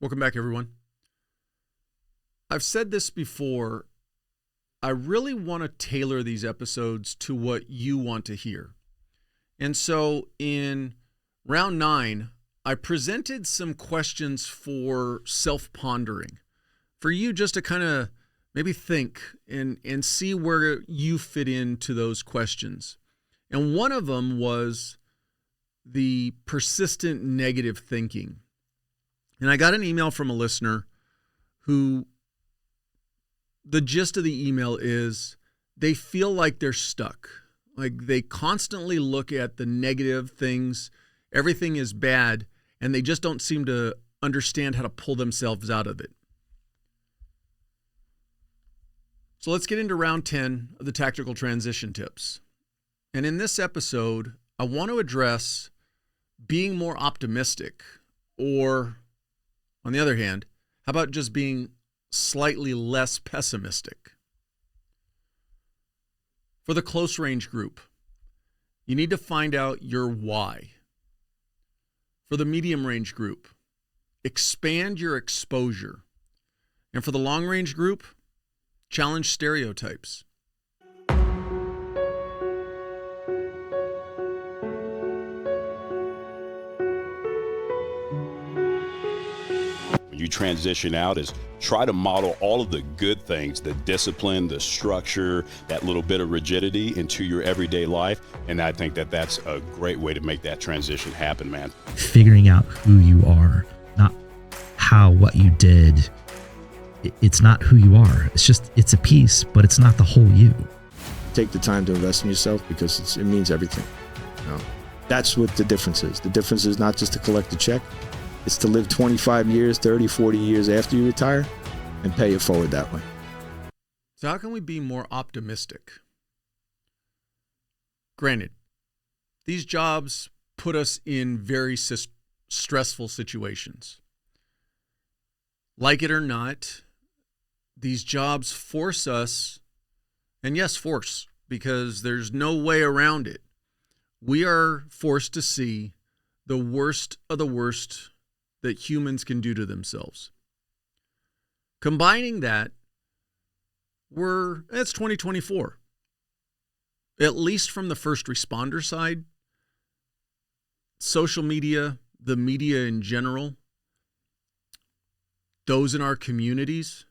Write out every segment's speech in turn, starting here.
Welcome back, everyone. I've said this before. I really want to tailor these episodes to what you want to hear. And so in round 9, I presented some questions for self-pondering, for you just to kind of maybe think and see where you fit into those questions. And one of them was the persistent negative thinking. And I got an email from a listener who, the gist of the email is they feel like they're stuck. Like they constantly look at the negative things, everything is bad, and they just don't seem to understand how to pull themselves out of it. So let's get into round 10 of the tactical transition tips. And in this episode, I want to address being more optimistic, or on the other hand, how about just being slightly less pessimistic? For the close range group, you need to find out your why. For the medium range group, expand your exposure. And for the long range group, challenge stereotypes. You transition out is try to model all of the good things, the discipline, the structure, that little bit of rigidity into your everyday life. And I think that that's a great way to make that transition happen, man. Figuring out who you are, not what you did. It's not who you are. It's a piece, but it's not the whole you. Take the time to invest in yourself because it means everything. You know? That's what the difference is. The difference is not just to collect a check. It's to live 25 years, 30, 40 years after you retire and pay it forward that way. So how can we be more optimistic? Granted, these jobs put us in very stressful situations. Like it or not, these jobs force us, and yes, force, because there's no way around it. We are forced to see the worst of the worst that humans can do to themselves. Combining that, it's 2024. At least from the first responder side, social media, the media in general, those in our communities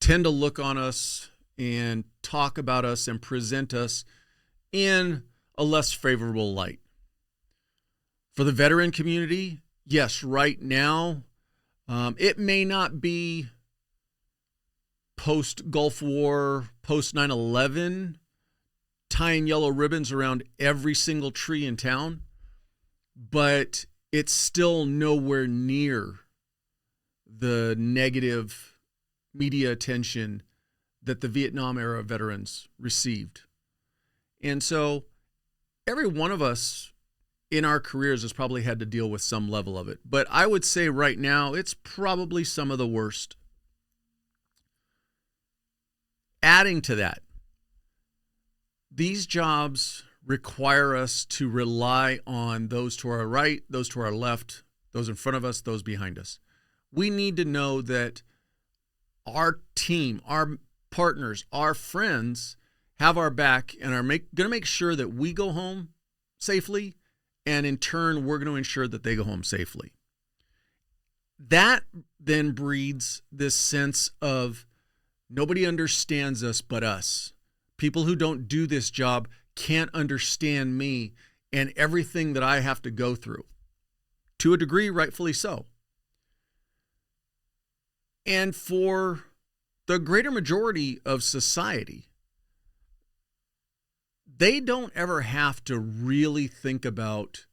tend to look on us and talk about us and present us in a less favorable light. For the veteran community, yes, right now, it may not be post-Gulf War, post-9/11, tying yellow ribbons around every single tree in town, but it's still nowhere near the negative media attention that the Vietnam-era veterans received. And so every one of us in our careers has probably had to deal with some level of it. But I would say right now, it's probably some of the worst. Adding to that, these jobs require us to rely on those to our right, those to our left, those in front of us, those behind us. We need to know that our team, our partners, our friends have our back and are going to make sure that we go home safely, and in turn, we're going to ensure that they go home safely. That then breeds this sense of nobody understands us but us. People who don't do this job can't understand me and everything that I have to go through. To a degree, rightfully so. And for the greater majority of society, they don't ever have to really think about,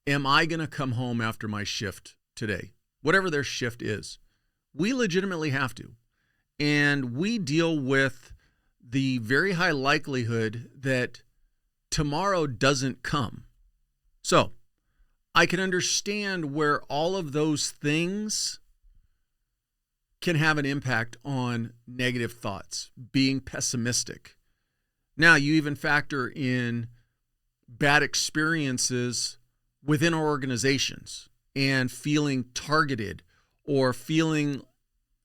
am I going to come home after my shift today? Whatever their shift is. We legitimately have to. And we deal with the very high likelihood that tomorrow doesn't come. So I can understand where all of those things can have an impact on negative thoughts, being pessimistic. Now, you even factor in bad experiences within our organizations and feeling targeted or feeling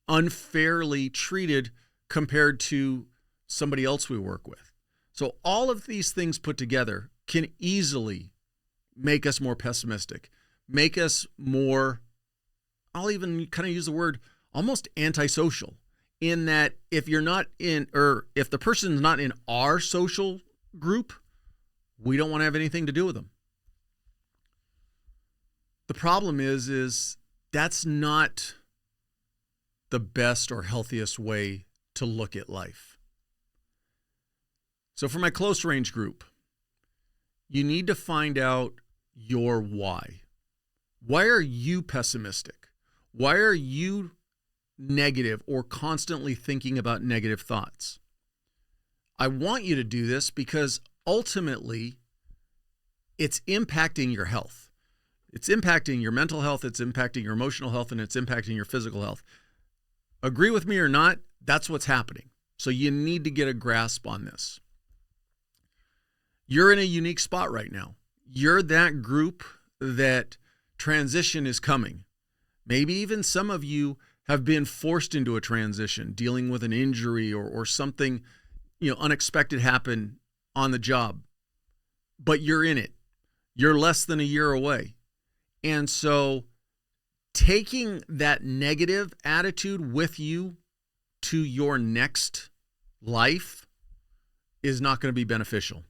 unfairly treated compared to somebody else we work with. So all of these things put together can easily make us more pessimistic, make us more, I'll even kind of use the word almost antisocial, in that if you're not in, or if the person's not in our social group, we don't want to have anything to do with them. The problem is that's not the best or healthiest way to look at life. So for my close range group, you need to find out your why. Why are you pessimistic? Why are you negative or constantly thinking about negative thoughts? I want you to do this because ultimately it's impacting your health. It's impacting your mental health, it's impacting your emotional health, and it's impacting your physical health. Agree with me or not, that's what's happening. So you need to get a grasp on this. You're in a unique spot right now. You're that group that transition is coming. Maybe even some of you have been forced into a transition, dealing with an injury or something, unexpected happen on the job. But you're in it. You're less than a year away. And so taking that negative attitude with you to your next life is not going to be beneficial.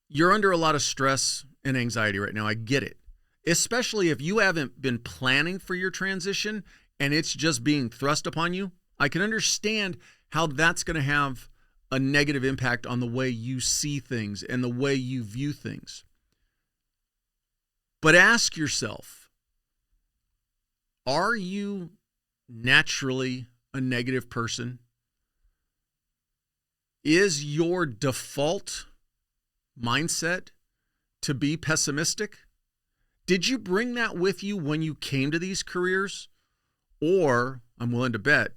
You're under a lot of stress and anxiety right now. I get it. Especially if you haven't been planning for your transition and it's just being thrust upon you. I can understand how that's going to have a negative impact on the way you see things and the way you view things. But ask yourself, are you naturally a negative person? Is your default mindset to be pessimistic? Did you bring that with you when you came to these careers? Or, I'm willing to bet,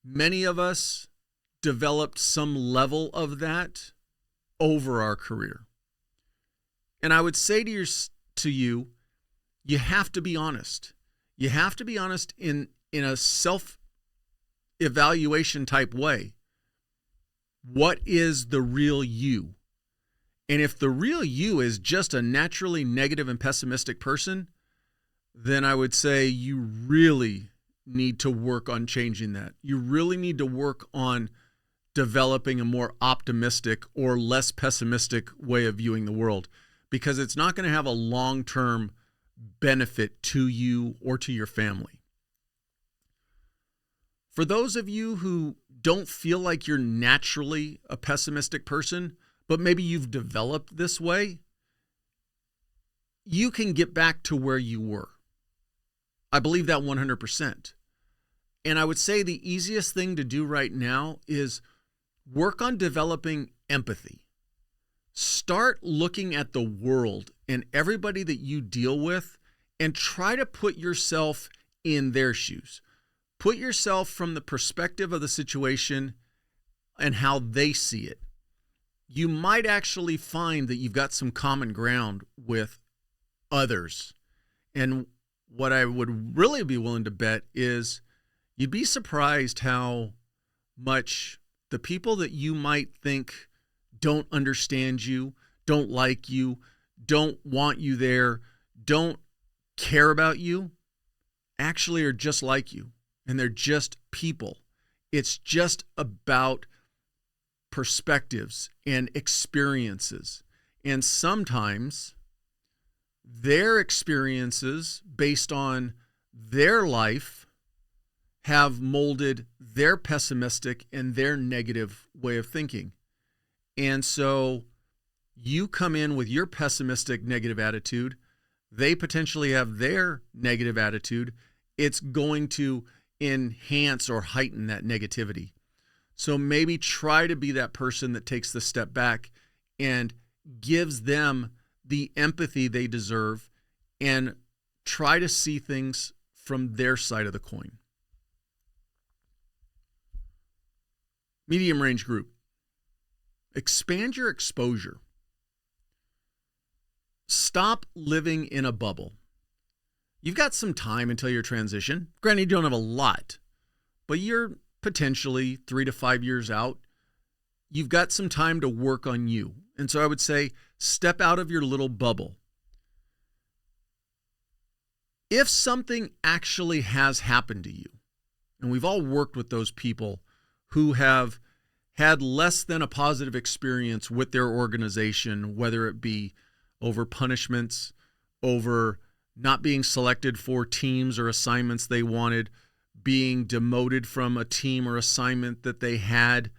many of us developed some level of that over our career. And I would say to you, you have to be honest. You have to be honest in a self-evaluation type way. What is the real you? And if the real you is just a naturally negative and pessimistic person, then I would say you really need to work on changing that. You really need to work on developing a more optimistic or less pessimistic way of viewing the world, because it's not going to have a long-term benefit to you or to your family. For those of you who don't feel like you're naturally a pessimistic person, but maybe you've developed this way, you can get back to where you were. I believe that 100%. And I would say the easiest thing to do right now is work on developing empathy. Start looking at the world and everybody that you deal with and try to put yourself in their shoes. Put yourself from the perspective of the situation and how they see it. You might actually find that you've got some common ground with others. And what I would really be willing to bet is you'd be surprised how much the people that you might think don't understand you, don't like you, don't want you there, don't care about you, actually are just like you. And they're just people. It's just about perspectives and experiences. And sometimes their experiences based on their life have molded their pessimistic and their negative way of thinking. And so you come in with your pessimistic negative attitude, they potentially have their negative attitude. It's going to enhance or heighten that negativity. So maybe try to be that person that takes the step back and gives them the empathy they deserve and try to see things from their side of the coin. Medium range group. Expand your exposure. Stop living in a bubble. You've got some time until your transition. Granted, you don't have a lot, but you're potentially 3 to 5 years out. You've got some time to work on you. And so I would say, step out of your little bubble. If something actually has happened to you, and we've all worked with those people who have had less than a positive experience with their organization, whether it be over punishments, over not being selected for teams or assignments they wanted, being demoted from a team or assignment that they had,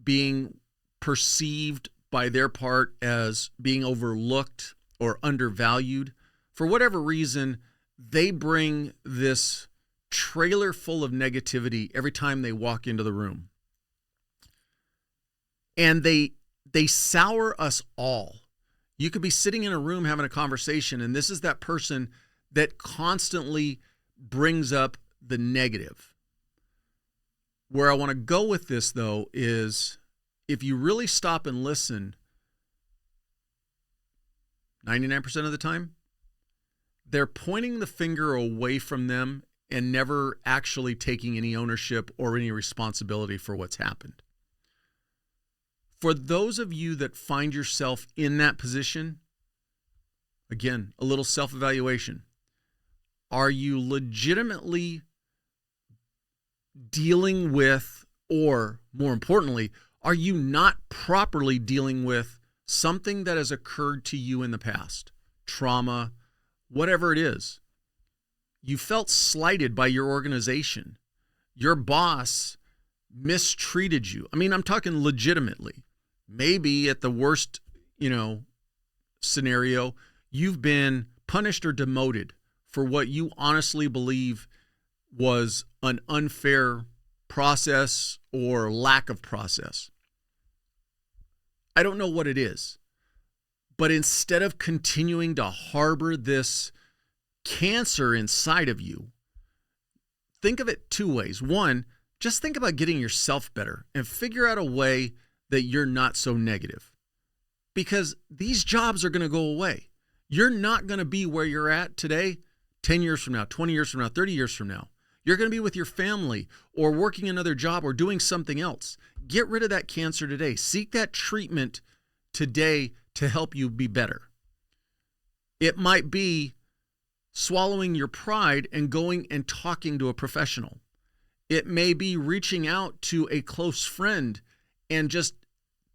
being perceived by their part as being overlooked or undervalued. For whatever reason, they bring this trailer full of negativity every time they walk into the room. And they sour us all. You could be sitting in a room having a conversation, and this is that person that constantly brings up the negative. Where I want to go with this, though, is if you really stop and listen, 99% of the time, they're pointing the finger away from them and never actually taking any ownership or any responsibility for what's happened. For those of you that find yourself in that position, again, a little self-evaluation. Are you legitimately dealing with, or more importantly, are you not properly dealing with something that has occurred to you in the past? Trauma, whatever it is. You felt slighted by your organization. Your boss mistreated you. I mean, I'm talking legitimately. Maybe at the worst, scenario, you've been punished or demoted for what you honestly believe was an unfair process or lack of process. I don't know what it is, but instead of continuing to harbor this cancer inside of you, think of it two ways. One, just think about getting yourself better and figure out a way that you're not so negative, because these jobs are going to go away. You're not going to be where you're at today 10 years from now, 20 years from now, 30 years from now. You're going to be with your family or working another job or doing something else. Get rid of that cancer today. Seek that treatment today to help you be better. It might be swallowing your pride and going and talking to a professional. It may be reaching out to a close friend and just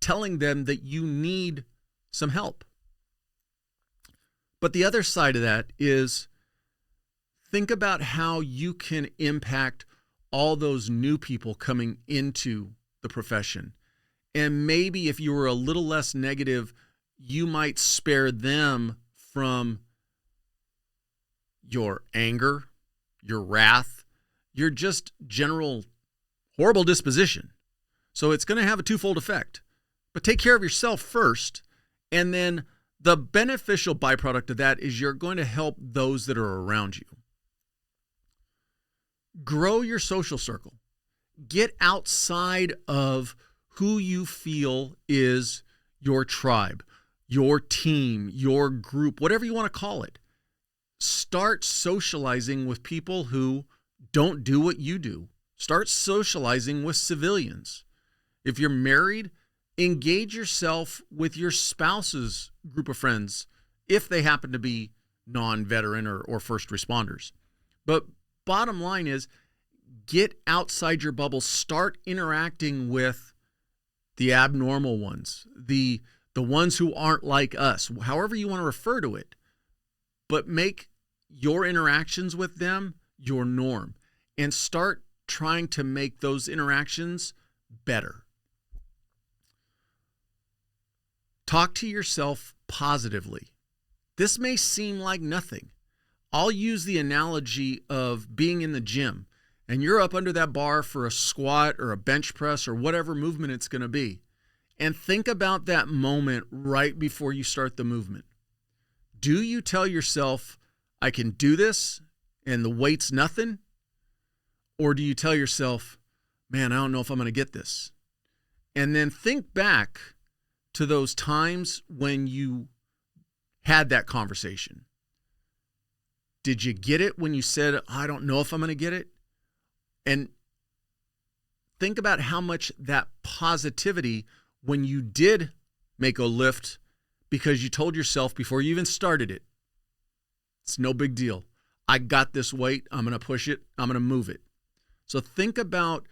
telling them that you need some help. But the other side of that is, think about how you can impact all those new people coming into the profession. And maybe if you were a little less negative, you might spare them from your anger, your wrath, your just general horrible disposition. So it's going to have a twofold effect. But take care of yourself first, and then the beneficial byproduct of that is you're going to help those that are around you. Grow your social circle. Get outside of who you feel is your tribe, your team, your group, whatever you want to call it. Start socializing with people who don't do what you do. Start socializing with civilians. If you're married, engage yourself with your spouse's group of friends if they happen to be non-veteran or first responders. But bottom line is, get outside your bubble. Start interacting with the abnormal ones, the ones who aren't like us, however you want to refer to it. But make your interactions with them your norm and start trying to make those interactions better. Talk to yourself positively. This may seem like nothing. I'll use the analogy of being in the gym and you're up under that bar for a squat or a bench press or whatever movement it's going to be. And think about that moment right before you start the movement. Do you tell yourself, I can do this and the weight's nothing? Or do you tell yourself, man, I don't know if I'm going to get this? And then think back to those times when you had that conversation. Did you get it when you said, I don't know if I'm going to get it? And think about how much that positivity, when you did make a lift, because you told yourself before you even started it, it's no big deal. I got this weight. I'm going to push it. I'm going to move it. So think about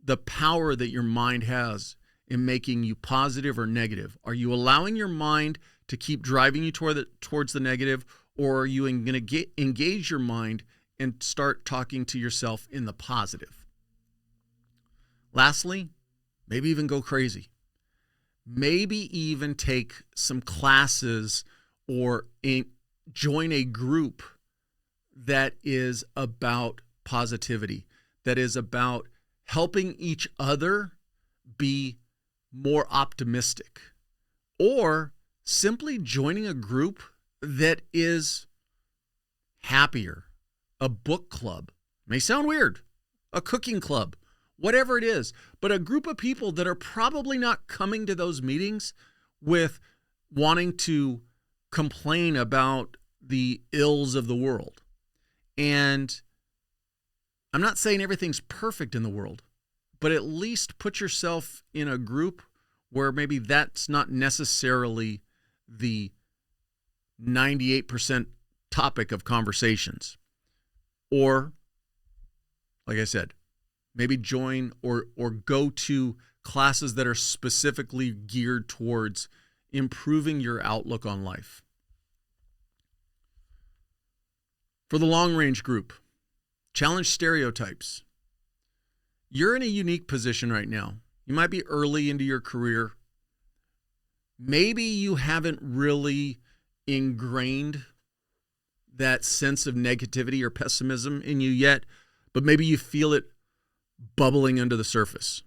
the power that your mind has in making you positive or negative. Are you allowing your mind to keep driving you towards the negative, or are you going to engage your mind and start talking to yourself in the positive? Lastly, maybe even go crazy. Maybe even take some classes or join a group that is about positivity, that is about helping each other be more optimistic, or simply joining a group that is happier, a book club. May sound weird, a cooking club, whatever it is, but a group of people that are probably not coming to those meetings with wanting to complain about the ills of the world. And I'm not saying everything's perfect in the world, but at least put yourself in a group where maybe that's not necessarily the 98% topic of conversations. Or, like I said, maybe join or go to classes that are specifically geared towards improving your outlook on life. For the long range group, challenge stereotypes. You're in a unique position right now. You might be early into your career. Maybe you haven't really ingrained that sense of negativity or pessimism in you yet, but maybe you feel it bubbling under the surface.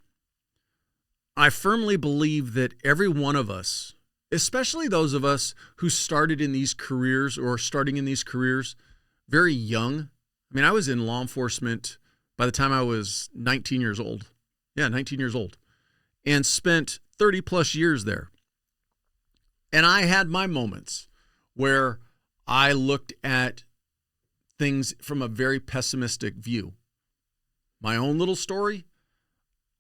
I firmly believe that every one of us, especially those of us who started in these careers or starting in these careers very young. I mean, I was in law enforcement by the time I was 19 years old. Yeah, 19 years old. And spent 30 plus years there. And I had my moments where I looked at things from a very pessimistic view. My own little story,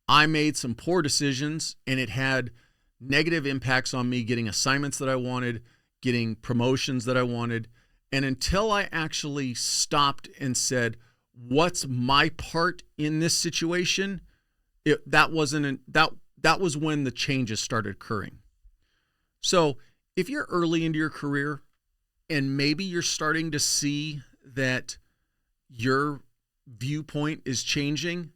I made some poor decisions, and it had negative impacts on me getting assignments that I wanted, getting promotions that I wanted. And until I actually stopped and said, what's my part in this situation? That was when the changes started occurring. So if you're early into your career and maybe you're starting to see that your viewpoint is changing,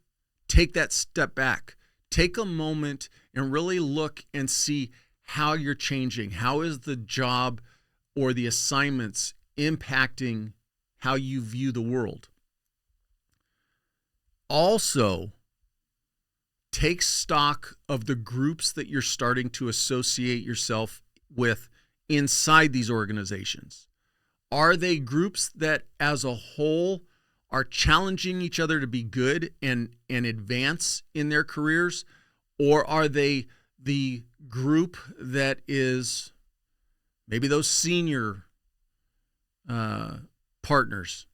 take that step back. Take a moment and really look and see how you're changing. How is the job or the assignments impacting how you view the world? Also, take stock of the groups that you're starting to associate yourself with inside these organizations. Are they groups that as a whole are challenging each other to be good and advance in their careers? Or are they the group that is maybe those senior partners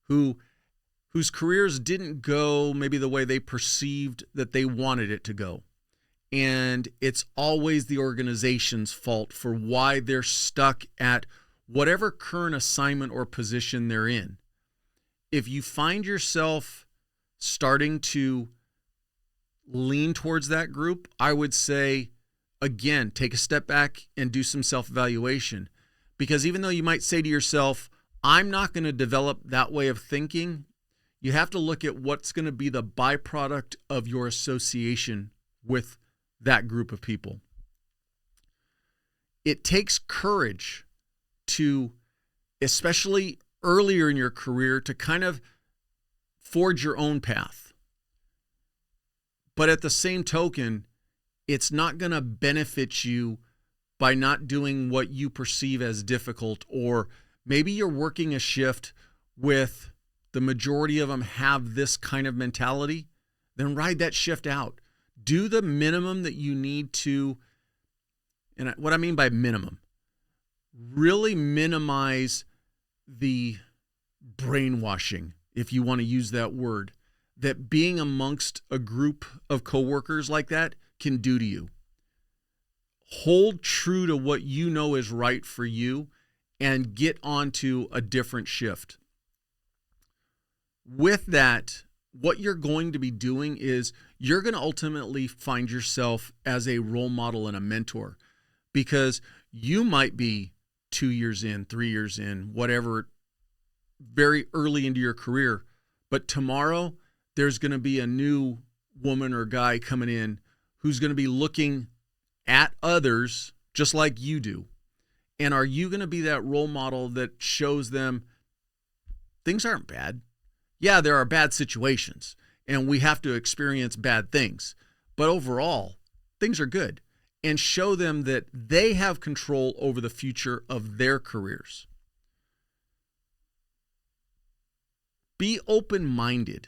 whose careers didn't go maybe the way they perceived that they wanted it to go? And it's always the organization's fault for why they're stuck at whatever current assignment or position they're in. If you find yourself starting to lean towards that group, I would say, again, take a step back and do some self-evaluation. Because even though you might say to yourself, I'm not going to develop that way of thinking, you have to look at what's going to be the byproduct of your association with that group of people. It takes courage to, especially earlier in your career, to kind of forge your own path. But at the same token, it's not going to benefit you by not doing what you perceive as difficult, or maybe you're working a shift with the majority of them have this kind of mentality. Then ride that shift out. Do the minimum that you need to, and what I mean by minimum, really minimize the brainwashing, if you want to use that word, that being amongst a group of coworkers like that can do to you. Hold true to what you know is right for you and get onto a different shift. With that, what you're going to be doing is you're going to ultimately find yourself as a role model and a mentor, because you might be 2 years in, 3 years in, whatever, very early into your career, but tomorrow there's going to be a new woman or guy coming in who's going to be looking at others just like you do. And are you going to be that role model that shows them things aren't bad? Yeah, there are bad situations and we have to experience bad things, but overall, things are good. And show them that they have control over the future of their careers. Be open-minded.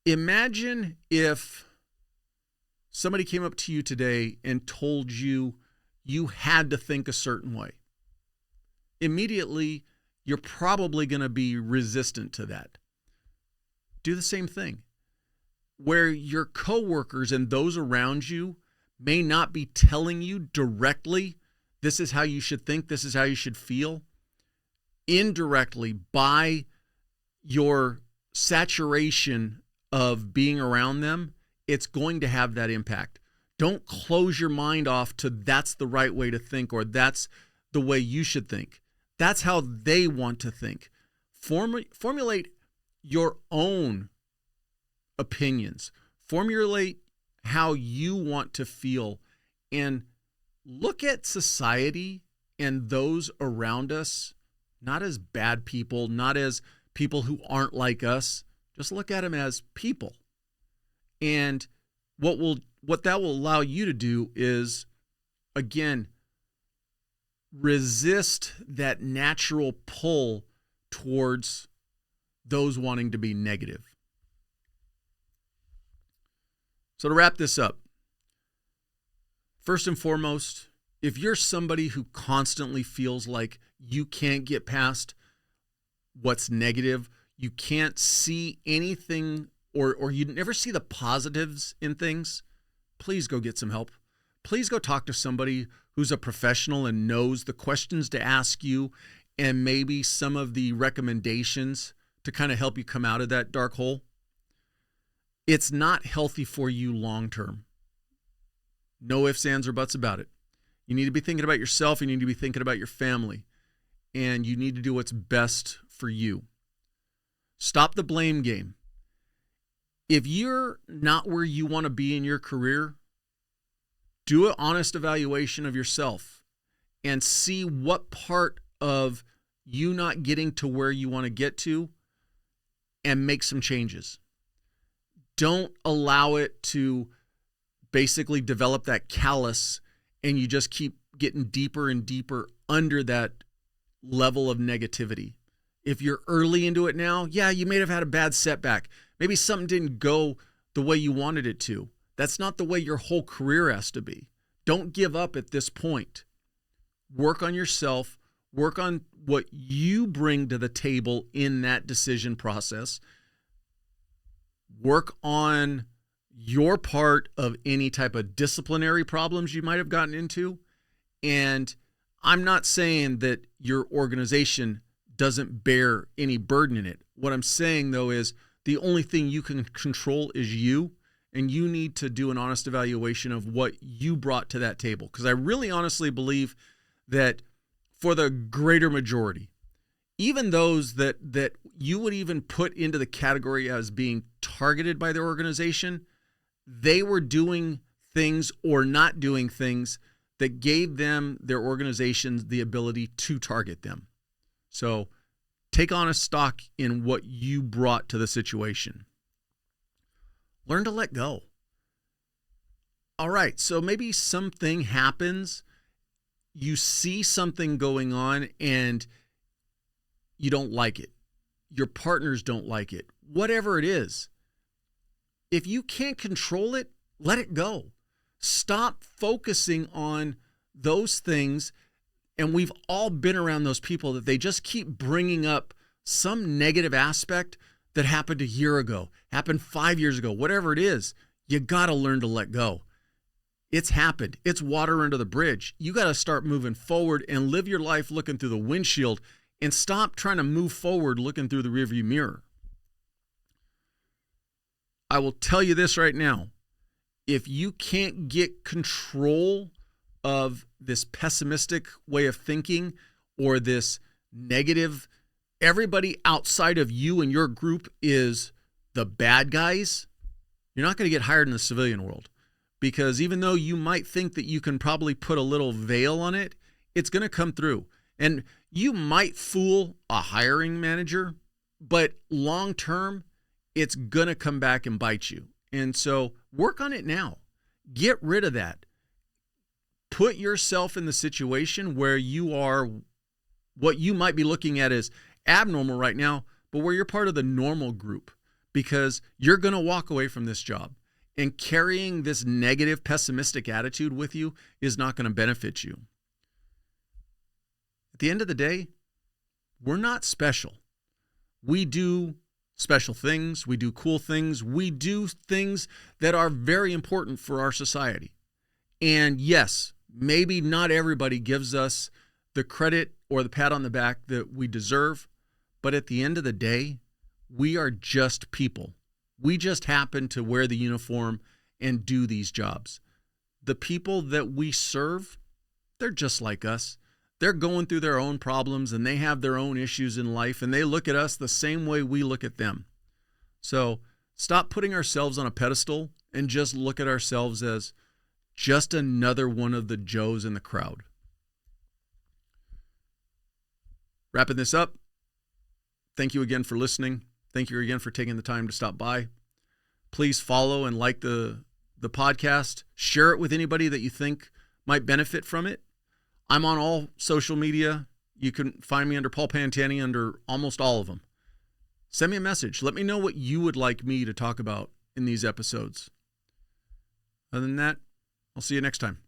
Imagine if somebody came up to you today and told you you had to think a certain way. Immediately, you're probably going to be resistant to that. Do the same thing. Where your coworkers and those around you may not be telling you directly, this is how you should think, this is how you should feel. Indirectly, by your saturation of being around them, it's going to have that impact. Don't close your mind off to that's the right way to think or that's the way you should think. That's how they want to think. Formulate your own opinions. Formulate how you want to feel, and look at society and those around us not as bad people, not as people who aren't like us. Just look at them as people. And what that will allow you to do is, again, resist that natural pull towards those wanting to be negative. So to wrap this up, first and foremost, if you're somebody who constantly feels like you can't get past what's negative, you can't see anything or you never see the positives in things, please go get some help. Please go talk to somebody who's a professional and knows the questions to ask you and maybe some of the recommendations to kind of help you come out of that dark hole. It's not healthy for you long term. No ifs, ands, or buts about it. You need to be thinking about yourself. You need to be thinking about your family. And you need to do what's best for you. Stop the blame game. If you're not where you want to be in your career, do an honest evaluation of yourself and see what part of you not getting to where you want to get to and make some changes. Don't allow it to basically develop that callus and you just keep getting deeper and deeper under that level of negativity. If you're early into it now, yeah, you may have had a bad setback. Maybe something didn't go the way you wanted it to. That's not the way your whole career has to be. Don't give up at this point. Work on yourself. Work on what you bring to the table in that decision process. Work on your part of any type of disciplinary problems you might have gotten into. And I'm not saying that your organization doesn't bear any burden in it. What I'm saying, though, is the only thing you can control is you, and you need to do an honest evaluation of what you brought to that table. Because I really honestly believe that for the greater majority, even those that you would even put into the category as being targeted by their organization, they were doing things or not doing things that gave them, their organizations, the ability to target them. So take honest stock in what you brought to the situation. Learn to let go. All right, so maybe something happens, you see something going on and you don't like it. Your partners don't like it. Whatever it is. If you can't control it, let it go. Stop focusing on those things And we've all been around those people that they just keep bringing up some negative aspect that happened a year ago, happened 5 years ago, whatever it is. You got to learn to let go. It's happened. It's water under the bridge. You got to start moving forward and live your life looking through the windshield and stop trying to move forward looking through the rearview mirror. I will tell you this right now. If you can't get control of this pessimistic way of thinking or this negative, everybody outside of you and your group is the bad guys, you're not going to get hired in the civilian world. Because even though you might think that you can probably put a little veil on it, it's going to come through. And you might fool a hiring manager, but long term, it's going to come back and bite you. And so work on it now. Get rid of that. Put yourself in the situation where you are what you might be looking at as abnormal right now, but where you're part of the normal group, because you're going to walk away from this job. And carrying this negative, pessimistic attitude with you is not going to benefit you. At the end of the day, we're not special. We do special things. We do cool things. We do things that are very important for our society. And yes, maybe not everybody gives us the credit or the pat on the back that we deserve. But at the end of the day, we are just people. We just happen to wear the uniform and do these jobs. The people that we serve, they're just like us. They're going through their own problems and they have their own issues in life, and they look at us the same way we look at them. So stop putting ourselves on a pedestal and just look at ourselves as just another one of the Joes in the crowd. Wrapping this up, thank you again for listening. Thank you again for taking the time to stop by. Please follow and like the podcast. Share it with anybody that you think might benefit from it. I'm on all social media. You can find me under Paul Pantani under almost all of them. Send me a message. Let me know what you would like me to talk about in these episodes. Other than that, I'll see you next time.